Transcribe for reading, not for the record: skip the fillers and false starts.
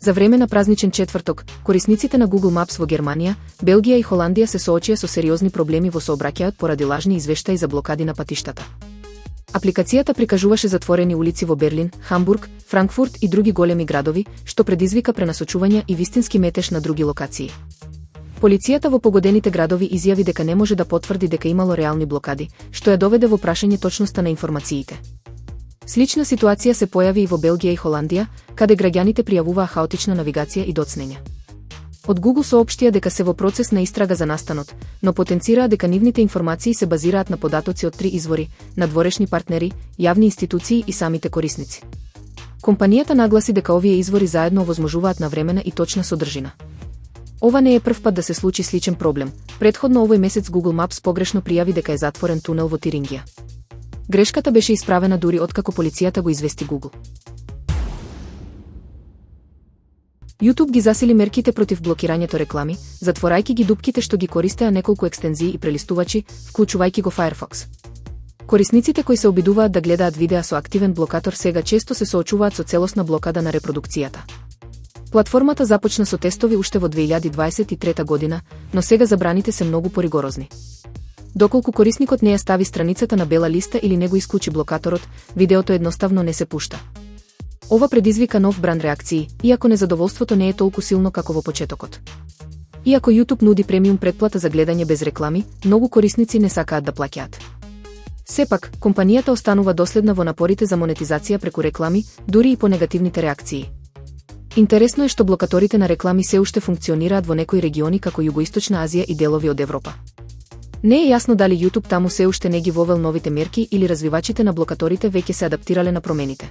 За време на празничен четврток, корисниците на Google Maps во Германија, Белгија и Холандија се соочија со сериозни проблеми во сообраќајот поради лажни извештаи за блокади на патиштата. Апликацијата прикажуваше затворени улици во Берлин, Хамбург, Франкфурт и други големи градови, што предизвика пренасочувања и вистински метеж на други локации. Полицијата во погодените градови изјави дека не може да потврди дека имало реални блокади, што ја доведе во прашање точноста на информациите. Слична ситуација се појави и во Белгија и Холандија, каде граѓаните пријавуваа хаотична навигација и доцнења. Од Google соопштија дека се во процес на истрага за настанот, но потенцираа дека нивните информации се базираат на податоци од 3 извори, надворешни партнери, јавни институции и самите корисници. Компанијата нагласи дека овие извори заедно овозможуваат навремена и точна содржина. Ова не е прв пат да се случи сличен проблем. Претходно овој месец Google Maps погрешно пријави дека е затворен тунел во Тирингија. Грешката беше исправена дури откако полицијата го извести Google. YouTube ги засили мерките против блокирањето реклами, затворајќи ги дупките што ги користеа неколку екстензии и прелистувачи, вклучувајќи го Firefox. Корисниците кои се обидуваат да гледаат видеа со активен блокатор сега често се соочуваат со целосна блокада на репродукцијата. Платформата започна со тестови уште во 2023 година, но сега забраните се многу поригорозни. Доколку корисникот не ја стави страницата на бела листа или не го исклучи блокаторот, видеото едноставно не се пушта. Ова предизвика нов бран реакции, иако незадоволството не е толку силно како во почетокот. Иако YouTube нуди премиум претплата за гледање без реклами, многу корисници не сакаат да плаќаат. Сепак, компанијата останува доследна во напорите за монетизација преку реклами, дури и по негативните реакции. Интересно е што блокаторите на реклами се уште функционираат во некои региони како Југоисточна Азија и делови од Европа. Не е јасно дали YouTube таму се уште не ги вовел новите мерки или развивачите на блокаторите веќе се адаптирале на промените.